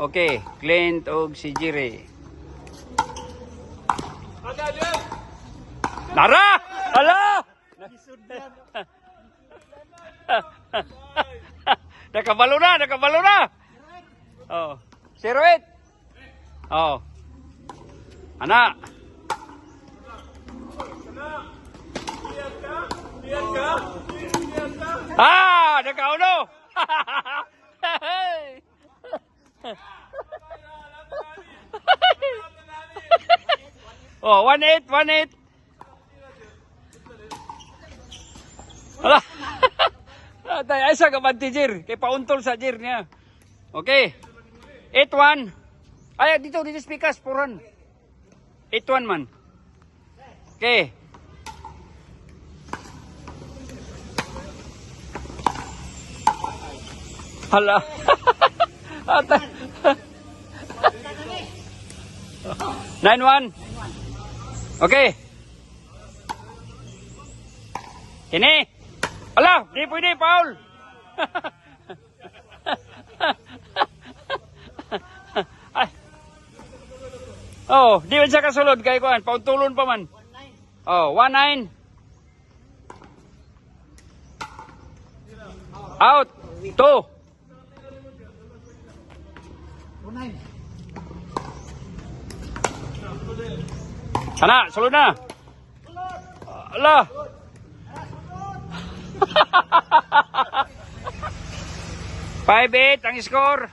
Okay, Clint og si Jire. Nara! Ala! Nakabalo na, nakabalo na. Oh. 08. Oh. Ana. Ah, nakauno. Oh, 18, 18. Ala. Ay sa kabanti Jir, kay pauntol sa Jir niya. Okay. 81. Ay dito speakers 400. 81 man. Okay. Hala. Ata. 91. Okay. Kini. Ala, di pwede, Paul. Ay. Oh, di man siya kasulod kay kuan, pauntulon pa man. Oh, 19. Out. 2. 19. Sana, sulod na. Ala. Five eight ang score.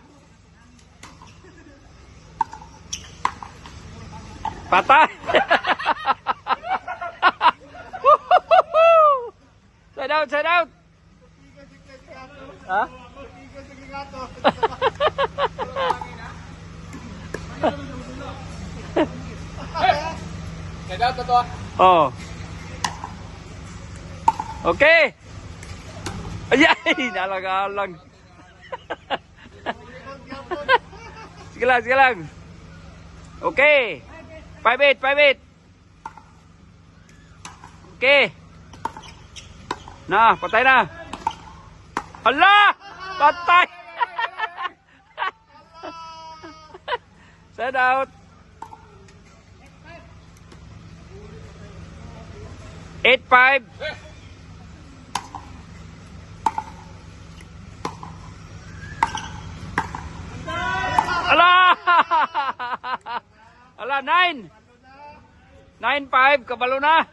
Patay. Side out, side out. Ha? Side out to. Oh. Okay. Ayay, nalang-alang. Sige lang, sige lang. Okay. 5-8, 5-8. Okay. Na, patay na. Hala! Patay! Set out. 8-5. Ala! Ala, 9. 9-5, kabalo na.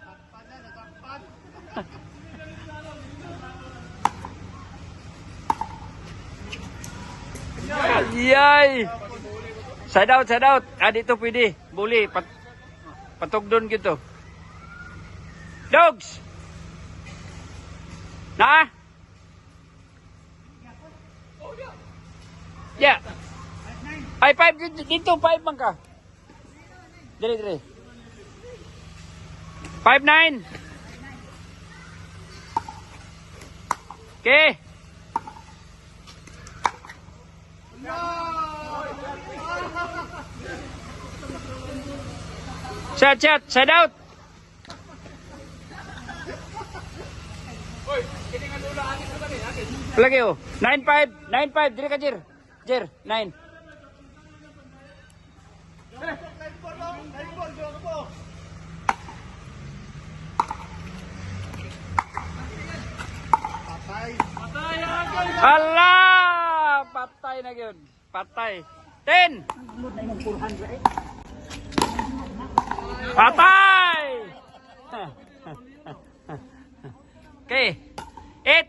Ayay. Side out, side out. Ah, dito pwede. Buli. Patugdon gitu. Dogs. Na? Yeah. Ay, 5 dito, 5 man ka. Dire, dire. 5-9. Okay. Shot, shot, side out. Lagi oh. 9-5, 9-5, dire ka Jir. Jir, 9. Allah, patay na yun. Patay. 10. Patay. Okay. 8.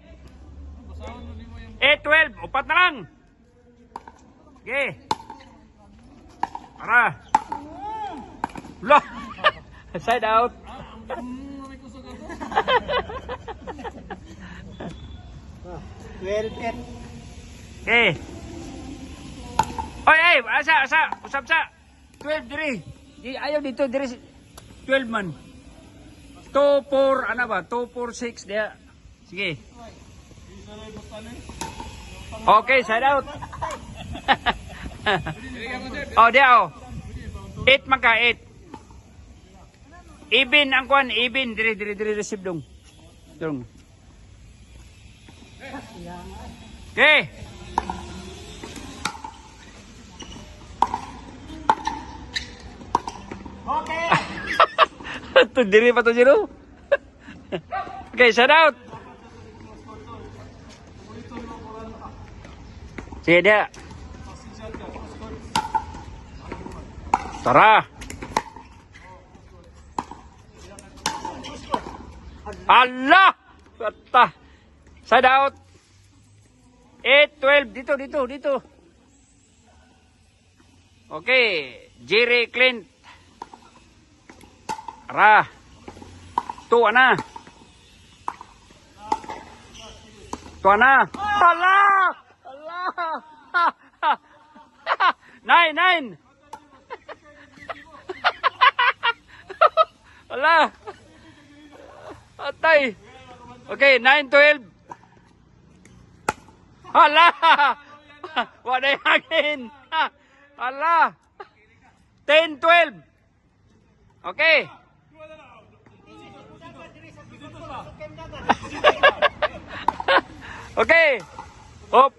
8-12. Upat na lang. Okay. Para. Loh. Side out. Okay. Oy, ay, asa, usap sa. 12 diri. Di ayaw dito diri 12 man. 2-4 ano ba? 2-4-6 dia. Sige. Okay, side out. Oh, dia oh. 8 man ka, 8. Even ang kwan, even diri receive dong. Dong. Okay. To diri pa to zero. Okay, shout out. Sige dia. Tara. Allah! Bata. Shout out. 8-12. Dito. Okay. Jerry Clint. Tara. 2 na. 2 na. Allah! Allah! 9. Allah! Atay. Okay, 9-12. Hala! Wala yung hangin. Hala! 10-12. Okay. Okay. Hop.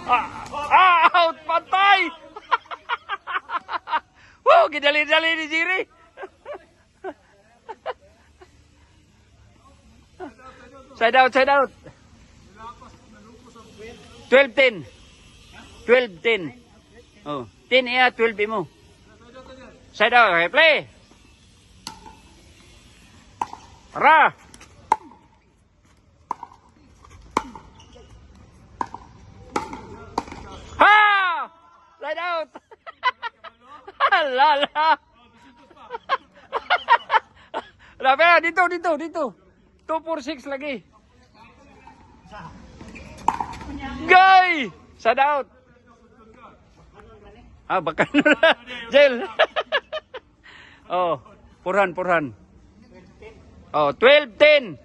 Out! Patay! Wow, gidali-dali ni Jiri. Side out. 12-10. 12-10. Oh, 10 iya, 12 mo. Side out, okay, play. Tara. Ha! Side out. Lala. Lala, dito. 2-4-6 lagi. Gay! Side out. Baka na. Jail. Oh, purhan. Oh, 12-10.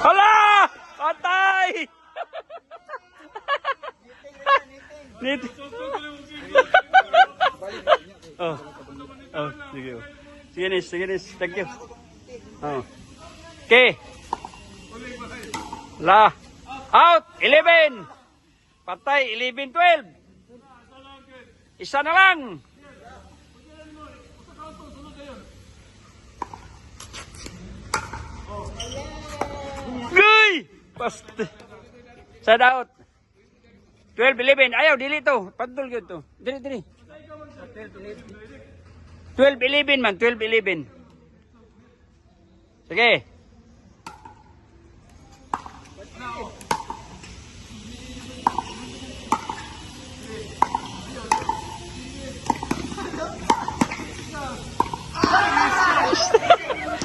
Hala! Atay! Nit. Sige nis. Thank you. Okay. Out. 11. Patay. 11-12. Isa na lang. Gay! Paste. Side out. 12-11. Ayaw, dili to. Pantol yun to. Dili. 12-11 man. 12-11. Sige.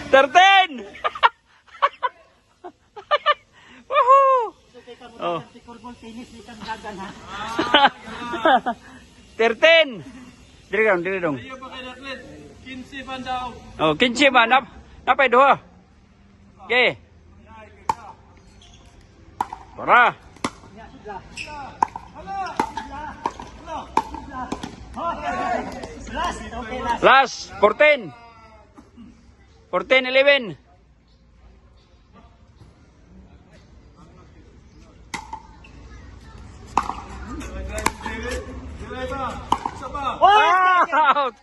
Terten! Woohoo! Oh. 13! Diri dong. Oh, 15 ba? Napay duha. Okay. Tara. Last, 14. 14-11. Out!